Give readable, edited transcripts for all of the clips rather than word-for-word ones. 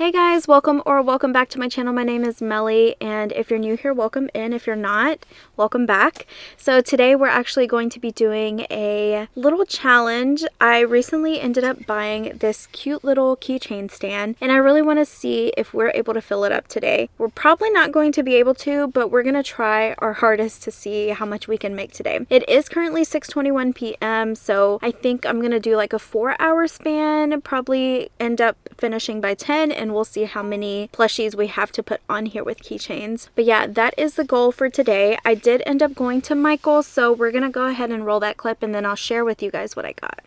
Hey guys, welcome back to my channel. My name is Melly, and if you're new here, welcome in. If you're not, welcome back. So today we're actually going to be doing a little challenge. I recently ended up buying this cute little keychain stand, and I really want to see if we're able to fill it up today. We're probably not going to be able to, but we're going to try our hardest to see how much we can make today. It is currently 6:21 p.m., so I think I'm going to do like a 4-hour span, probably end up finishing by 10, and we'll see how many plushies we have to put on here with keychains. But yeah, that is the goal for today. I did end up going to Michael's, so we're gonna go ahead and roll that clip, and then I'll share with you guys what I got.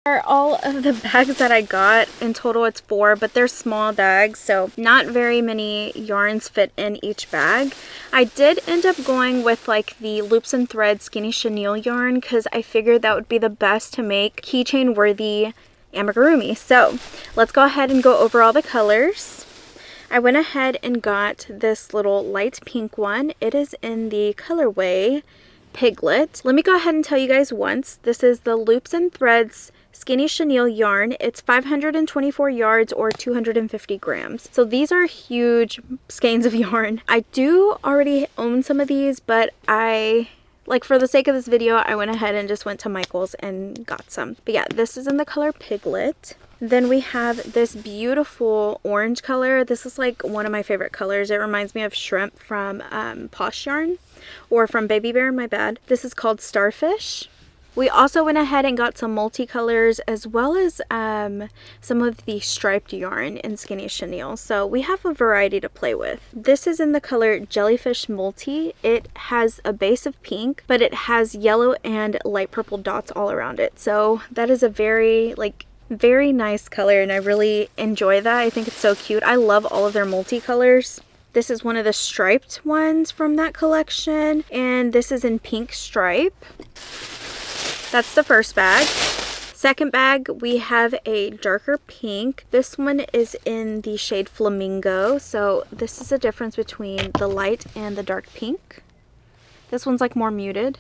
Are all of the bags that I got. In total it's 4, but they're small bags, so not very many yarns fit in each bag. I did end up going with like the loops and threads skinny chenille yarn because I figured that would be the best to make keychain worthy amigurumi. So let's go ahead and go over all the colors. I went ahead and got this little light pink one. It is in the colorway Piglet. Let me go ahead and tell you guys once, this is the loops and threads skinny chenille yarn. It's 524 yards or 250 grams. So these are huge skeins of yarn. I do already own some of these, but for the sake of this video, I went ahead and just went to Michael's and got some. But yeah, this is in the color Piglet. Then we have this beautiful orange color. This is like one of my favorite colors. It reminds me of shrimp from Posh Yarn, or from Baby Bear, my bad. This is called Starfish. We also went ahead and got some multicolors as well as some of the striped yarn in skinny chenille. So we have a variety to play with. This is in the color Jellyfish Multi. It has a base of pink, but it has yellow and light purple dots all around it. So that is a very nice color, and I really enjoy that. I think it's so cute. I love all of their multicolors. This is one of the striped ones from that collection, and this is in pink stripe. That's the first bag. Second bag, we have a darker pink. This one is in the shade Flamingo. So this is a difference between the light and the dark pink. This one's like more muted.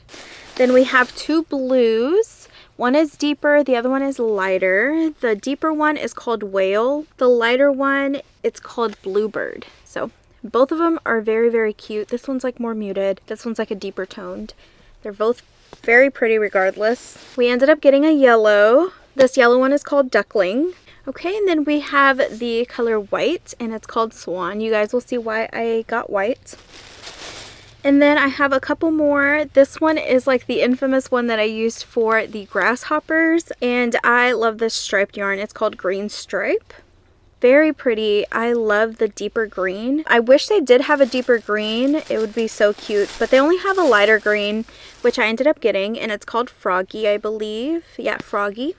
Then we have 2 blues. One is deeper, the other one is lighter. The deeper one is called Whale. The lighter one, it's called Bluebird. So both of them are very, very cute. This one's like more muted. This one's like a deeper toned. They're both very pretty regardless. We ended up getting a yellow. This yellow one is called Duckling. Okay, and then we have the color white, and it's called Swan. You guys will see why I got white. And then I have a couple more. This one is like the infamous one that I used for the grasshoppers, and I love this striped yarn. It's called Green Stripe. Very pretty. I love the deeper green. I wish they did have a deeper green. It would be so cute, but they only have a lighter green, which I ended up getting, and it's called Froggy, I believe. Yeah, Froggy.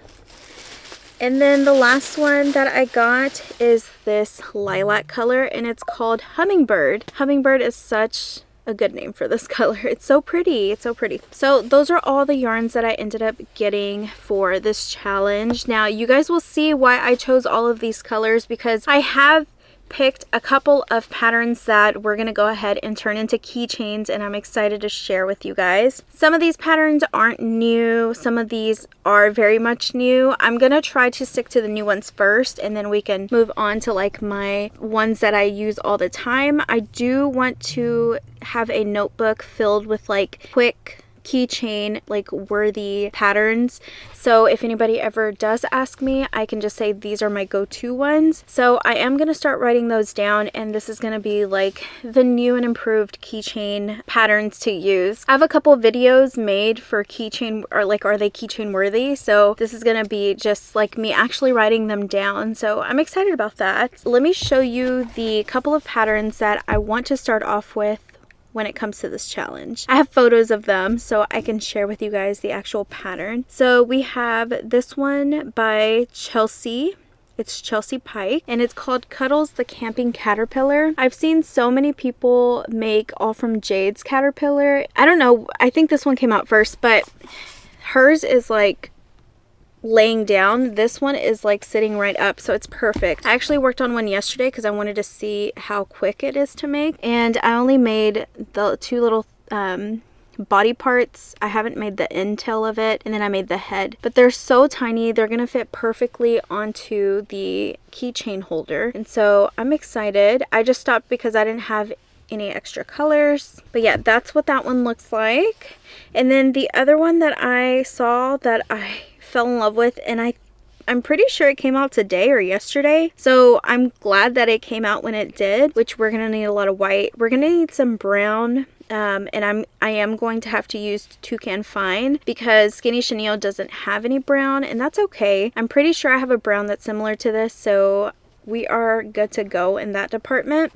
And then the last one that I got is this lilac color, and it's called Hummingbird. Hummingbird is such a good name for this color. It's so pretty. It's so pretty. So those are all the yarns that I ended up getting for this challenge. Now you guys will see why I chose all of these colors, because I have picked a couple of patterns that we're going to go ahead and turn into keychains, and I'm excited to share with you guys. Some of these patterns aren't new. Some of these are very much new. I'm going to try to stick to the new ones first, and then we can move on to like my ones that I use all the time. I do want to have a notebook filled with like quick keychain like worthy patterns, so if anybody ever does ask me, I can just say these are my go-to ones. So I am going to start writing those down, and this is going to be like the new and improved keychain patterns to use. I have a couple videos made for keychain, or like are they keychain worthy, so this is going to be just like me actually writing them down, so I'm excited about that. Let me show you the couple of patterns that I want to start off with when it comes to this challenge. I have photos of them so I can share with you guys the actual pattern. So we have this one by Chelsea. It's Chelsea Pike, and it's called Cuddles the Camping Caterpillar. I've seen so many people make All From Jade's Caterpillar. I don't know, I think this one came out first, but hers is like laying down. This one is like sitting right up, so it's perfect. I actually worked on one yesterday because I wanted to see how quick it is to make, and I only made the two little body parts. I haven't made the end tail of it, and then I made the head, but they're so tiny they're gonna fit perfectly onto the keychain holder, and so I'm excited. I just stopped because I didn't have any extra colors, but yeah, that's what that one looks like. And then the other one that I saw that I fell in love with, and I'm pretty sure it came out today or yesterday, so I'm glad that it came out when it did, which we're gonna need a lot of white. We're gonna need some brown, and I am going to have to use Toucan Fine because Skinny Chenille doesn't have any brown, and that's okay. I'm pretty sure I have a brown that's similar to this, so we are good to go in that department.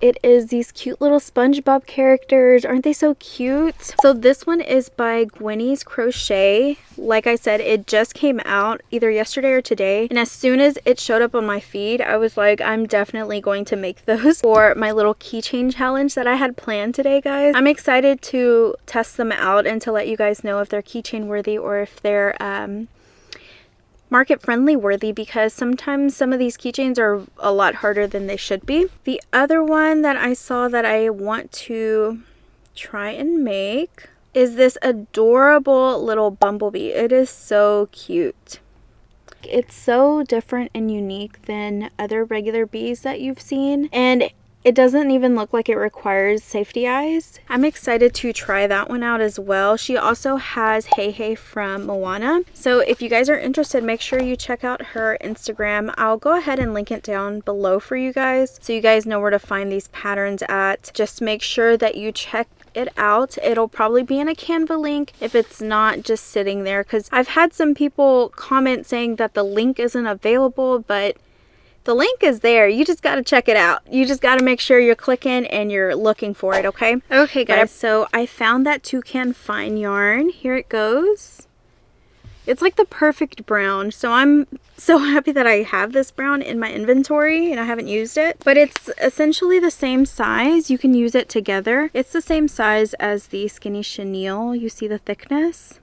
It is these cute little SpongeBob characters. Aren't they so cute? So this one is by Gwenny's Crochet. Like I said, it just came out either yesterday or today. And as soon as it showed up on my feed, I was like, I'm definitely going to make those for my little keychain challenge that I had planned today, guys. I'm excited to test them out and to let you guys know if they're keychain worthy or if they're market friendly worthy, because sometimes some of these keychains are a lot harder than they should be. The other one that I saw that I want to try and make is this adorable little bumblebee. It is so cute. It's so different and unique than other regular bees that you've seen, and it doesn't even look like it requires safety eyes. I'm excited to try that one out as well. She also has Hey Hey from Moana. So if you guys are interested, make sure you check out her Instagram. I'll go ahead and link it down below for you guys so you guys know where to find these patterns at. Just make sure that you check it out. It'll probably be in a Canva link if it's not just sitting there, because I've had some people comment saying that the link isn't available, but the link is there. You just got to check it out. You just got to make sure you're clicking and you're looking for it, okay? Okay, guys, so I found that Toucan Fine yarn. Here it goes. It's like the perfect brown, so I'm so happy that I have this brown in my inventory and I haven't used it. But it's essentially the same size. You can use it together. It's the same size as the Skinny Chenille. You see the thickness?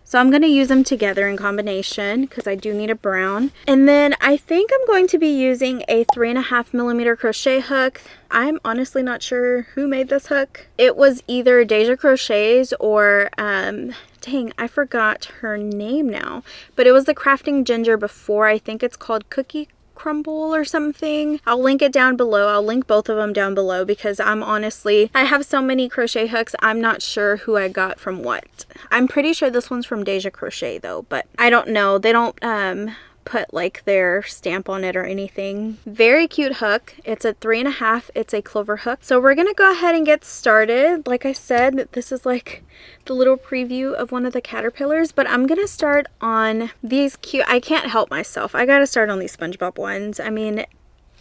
So I'm going to use them together in combination because I do need a brown. And then I think I'm going to be using a 3.5mm crochet hook. I'm honestly not sure who made this hook. It was either Deja Crochets or, dang, I forgot her name now. But it was the Crafting Ginger before. I think it's called Cookie Crumble or something. I'll link it down below. I'll link both of them down below because I have so many crochet hooks, I'm not sure who I got from what. I'm pretty sure this one's from Deja Crochet though, but I don't know. They don't put like their stamp on it or anything. Very cute hook. It's a 3.5. It's a clover hook. So we're gonna go ahead and get started. Like I said, this is like the little preview of one of the caterpillars, but I'm gonna start on these cute, I can't help myself, I gotta start on these SpongeBob ones. I mean,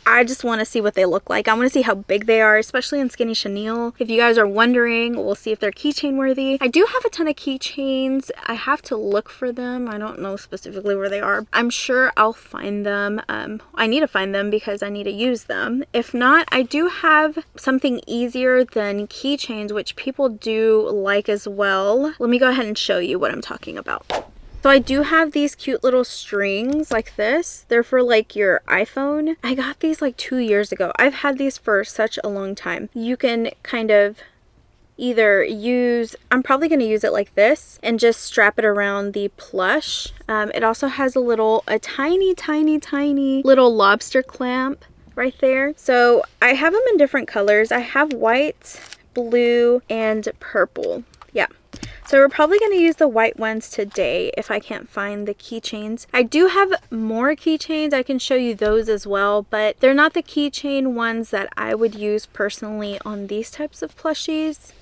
I just want to see what they look like. I want to see how big they are, especially in Skinny Chenille. If you guys are wondering, we'll see if they're keychain worthy. I do have a ton of keychains. I have to look for them. I don't know specifically where they are. I'm sure I'll find them. I need to find them because I need to use them. If not, I do have something easier than keychains, which people do like as well. Let me go ahead and show you what I'm talking about. So I do have these cute little strings like this. They're for like your iPhone. I got these like 2 years ago. I've had these for such a long time. You can kind of either use, I'm probably going to use it like this and just strap it around the plush. It also has a tiny little lobster clamp right there. So I have them in different colors. I have white, blue, and purple. Yeah. So we're probably going to use the white ones today if I can't find the keychains. I do have more keychains. I can show you those as well, but they're not the keychain ones that I would use personally on these types of plushies.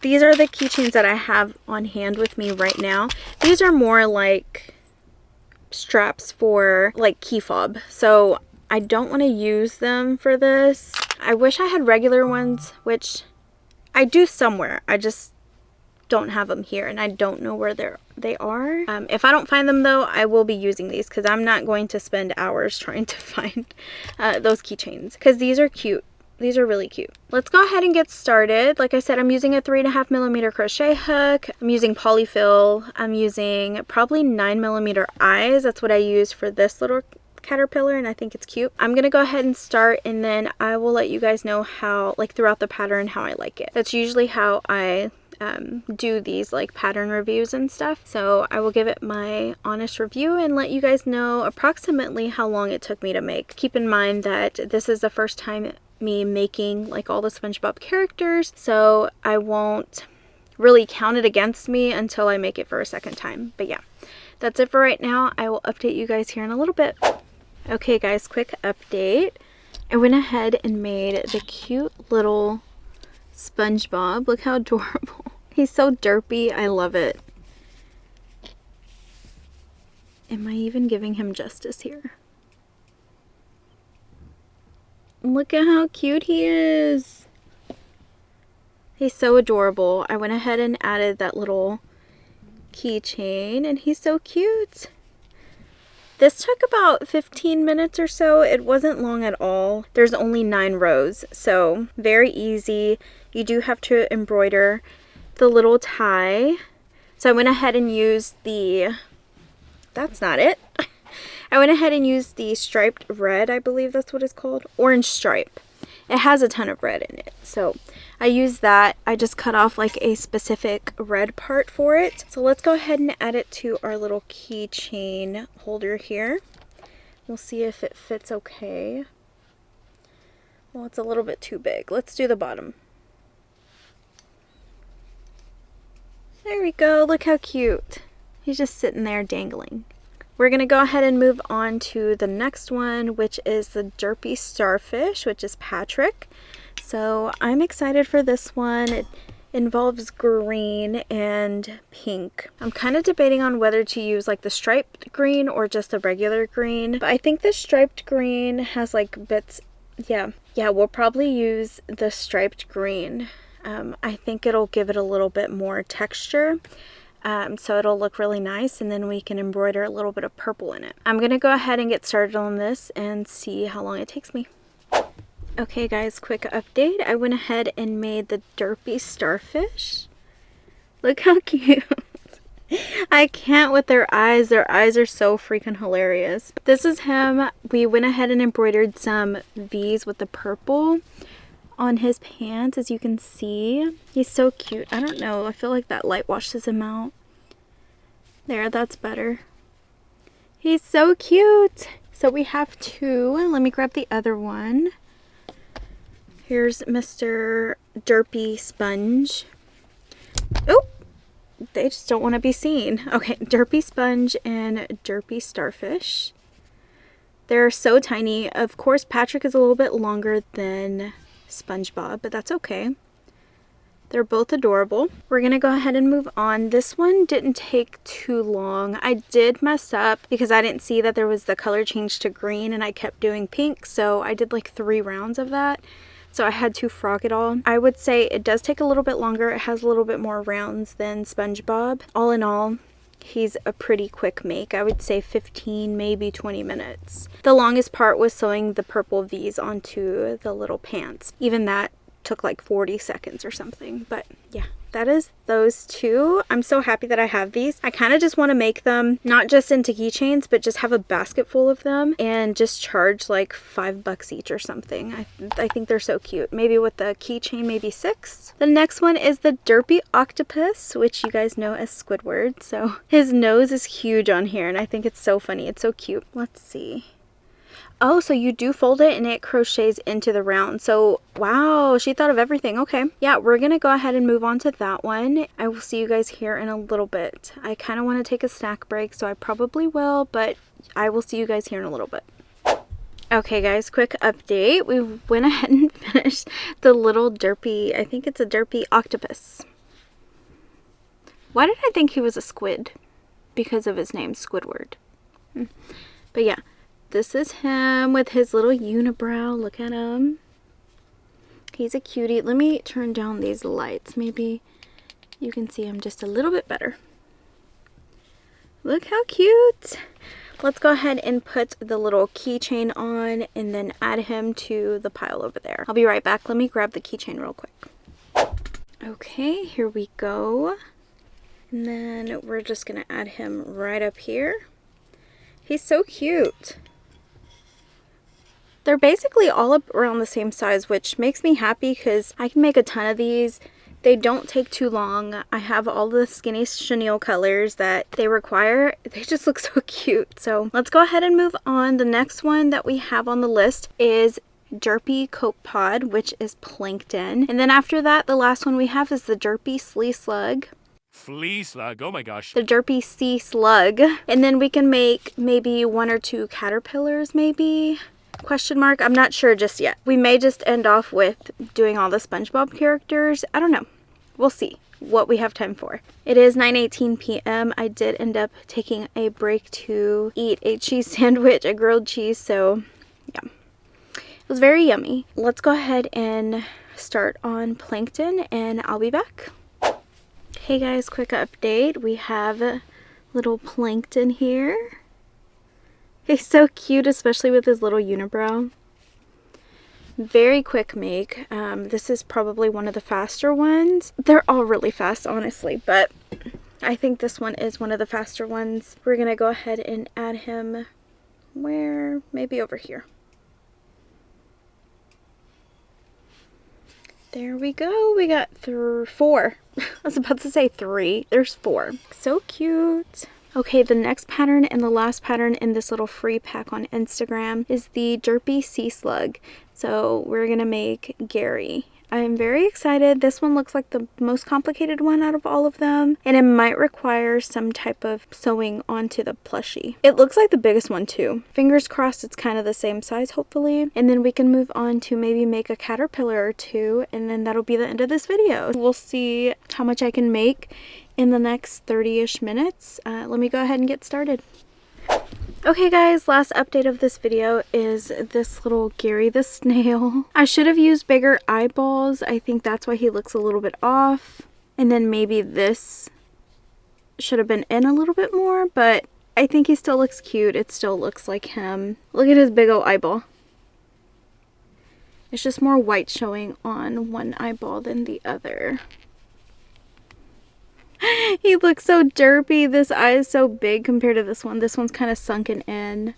These are the keychains that I have on hand with me right now. These are more like straps for like key fob. So I don't want to use them for this. I wish I had regular ones, which I do somewhere. I just don't have them here and I don't know where they are. If I don't find them though, I will be using these because I'm not going to spend hours trying to find those keychains because these are cute. These are really cute. Let's go ahead and get started. Like I said, I'm using a 3.5mm crochet hook. I'm using polyfill. I'm using probably 9mm eyes. That's what I use for this little caterpillar, and I think it's cute. I'm gonna go ahead and start, and then I will let you guys know how, like throughout the pattern, how I like it. That's usually how I do these like pattern reviews and stuff. So I will give it my honest review and let you guys know approximately how long it took me to make. Keep in mind that this is the first time me making like all the SpongeBob characters, so I won't really count it against me until I make it for a second time. But yeah, that's it for right now. I will update you guys here in a little bit. Okay guys, quick update. I went ahead and made the cute little SpongeBob. Look how adorable. He's so derpy. I love it. Am I even giving him justice here? Look at how cute he is. He's so adorable. I went ahead and added that little keychain, and he's so cute. This took about 15 minutes or so. It wasn't long at all. There's only 9 rows, so very easy. You do have to embroider the little tie. So I went ahead and used the, that's not it. I went ahead and used the striped red, I believe that's what it's called. Orange stripe. It has a ton of red in it, so I used that. I just cut off like a specific red part for it. So let's go ahead and add it to our little keychain holder here. We'll see if it fits okay. Well, it's a little bit too big. Let's do the bottom. There we go. Look how cute. He's just sitting there dangling. We're going to go ahead and move on to the next one, which is the Derpy Starfish, which is Patrick. So I'm excited for this one. It involves green and pink. I'm kind of debating on whether to use like the striped green or just the regular green. But I think the striped green has like bits. Yeah, we'll probably use the striped green. I think it'll give it a little bit more texture. So it'll look really nice, and then we can embroider a little bit of purple in it. I'm gonna go ahead and get started on this and see how long it takes me. Okay guys, quick update. I went ahead and made the Derpy Starfish. Look how cute. I can't with their eyes. Their eyes are so freaking hilarious. This is him. We went ahead and embroidered some V's with the purple on his pants, as you can see. He's so cute. I don't know, I feel like that light washes him out. There, that's better. He's so cute. So we have 2. Let me grab the other one. Here's Mr. Derpy Sponge. Oh, they just don't want to be seen. Okay, Derpy Sponge and Derpy Starfish. They're so tiny. Of course, Patrick is a little bit longer than SpongeBob, but that's okay. They're both adorable. We're gonna go ahead and move on. This one didn't take too long. I did mess up because I didn't see that there was the color change to green, and I kept doing pink, so I did like 3 rounds of that. So I had to frog it all. I would say it does take a little bit longer. It has a little bit more rounds than SpongeBob. All in all, he's a pretty quick make. I would say 15, maybe 20 minutes. The longest part was sewing the purple V's onto the little pants. Even that took like 40 seconds or something. But yeah, that is those 2. I'm so happy that I have these. I kind of just want to make them not just into keychains, but just have a basket full of them and just charge like $5 each or something. I think they're so cute. Maybe with the keychain, maybe 6. The next one is the Derpy Octopus, which you guys know as Squidward. So his nose is huge on here, and I think it's so funny. It's so cute. Let's see. Oh, so you do fold it and it crochets into the round. So, wow, she thought of everything. Okay. Yeah, we're going to go ahead and move on to that one. I will see you guys here in a little bit. I kind of want to take a snack break, so I probably will, but I will see you guys here in a little bit. Okay, guys, quick update. We went ahead and finished the little Derpy, I think it's a Derpy Octopus. Why did I think he was a squid? Because of his name, Squidward. But yeah. This is him with his little unibrow. Look at him. He's a cutie. Let me turn down these lights. Maybe you can see him just a little bit better. Look how cute. let's go ahead and put the little keychain on and then add him to the pile over there. I'll be right back. Let me grab the keychain real quick. Okay, here we go. And then we're just gonna add him right up here. He's so cute. They're basically all up around the same size, which makes me happy because I can make a ton of these. They don't take too long. I have all the skinny chenille colors that they require. They just look so cute. So let's go ahead and move on. The next one that we have on the list is Derpy Cope Pod, which is Plankton. And then after that, the last one we have is the Derpy Slee Slug. Flea slug, oh my gosh. The Derpy Sea Slug. And then we can make maybe 1 or 2 caterpillars, maybe? Question mark? I'm not sure just yet. We may just end off with doing all the SpongeBob characters. I don't know. We'll see what we have time for. It is 9:18 p.m. I did end up taking a break to eat a cheese sandwich, a grilled cheese, so yeah. It was very yummy. Let's go ahead and start on Plankton and I'll be back. Hey guys, quick update. We have little Plankton here. He's so cute, especially with his little unibrow. Very quick make. This is probably one of the faster ones. They're all really fast, honestly, but I think this one is one of the faster ones. We're gonna go ahead and add him where? Maybe over here. There we go. We got 4. I was about to say 3. There's 4. So cute. Okay, the next pattern and the last pattern in this little free pack on Instagram is the Derpy Sea Slug. So we're gonna make Gary. I'm very excited. This one looks like the most complicated one out of all of them, and it might require some type of sewing onto the plushie. It looks like the biggest one too. Fingers crossed it's kind of the same size, hopefully. And then we can move on to maybe make a caterpillar or 2, and then that'll be the end of this video. We'll see how much I can make in the next 30-ish minutes. Let me go ahead and get started. Okay guys, last update of this video is this little Gary the snail. I should have used bigger eyeballs. I think that's why he looks a little bit off. And then maybe this should have been in a little bit more, but I think he still looks cute. It still looks like him. Look at his big old eyeball. It's just more white showing on one eyeball than the other. He looks so derpy. This eye is so big compared to this one. This one's kind of sunken in.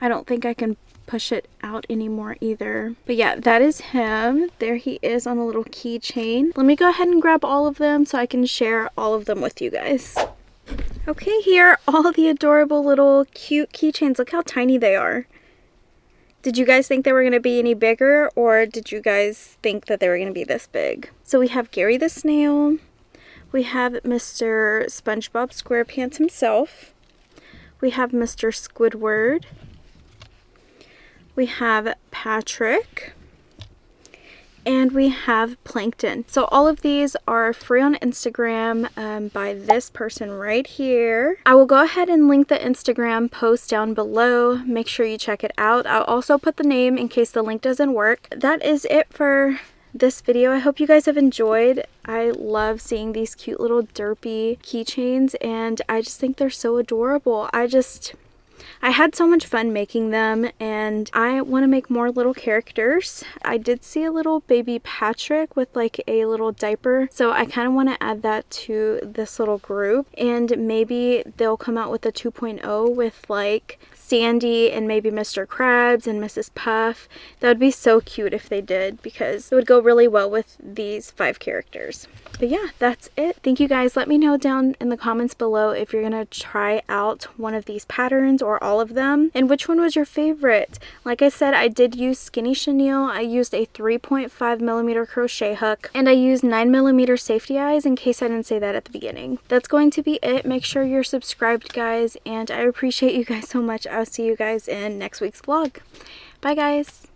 I don't think I can push it out anymore either. But yeah, that is him. There he is on a little keychain. Let me go ahead and grab all of them so I can share all of them with you guys. Okay, here are all the adorable little cute keychains. Look how tiny they are. Did you guys think they were going to be any bigger, or did you guys think that they were going to be this big? So we have Gary the snail. We have Mr. SpongeBob SquarePants himself. We have Mr. Squidward. We have Patrick. And we have Plankton. So all of these are free on Instagram by this person right here. I will go ahead and link the Instagram post down below. Make sure you check it out. I'll also put the name in case the link doesn't work. That is it for this video. I hope you guys have enjoyed. I love seeing these cute little derpy keychains, and I just think they're so adorable. I had so much fun making them, and I want to make more little characters. I did see a little baby Patrick with like a little diaper, so I kind of want to add that to this little group, and maybe they'll come out with a 2.0 with like Sandy and maybe Mr. Krabs and Mrs. Puff. That would be so cute if they did, because it would go really well with these 5 characters. But yeah, that's it. Thank you guys. Let me know down in the comments below if you're gonna try out one of these patterns or all of them, and which one was your favorite. Like I said, I did use skinny chenille. I used a 3.5mm crochet hook, and I used 9mm safety eyes, in case I didn't say that at the beginning. That's going to be it. Make sure you're subscribed, guys, and I appreciate you guys so much. I'll see you guys in next week's vlog. Bye guys.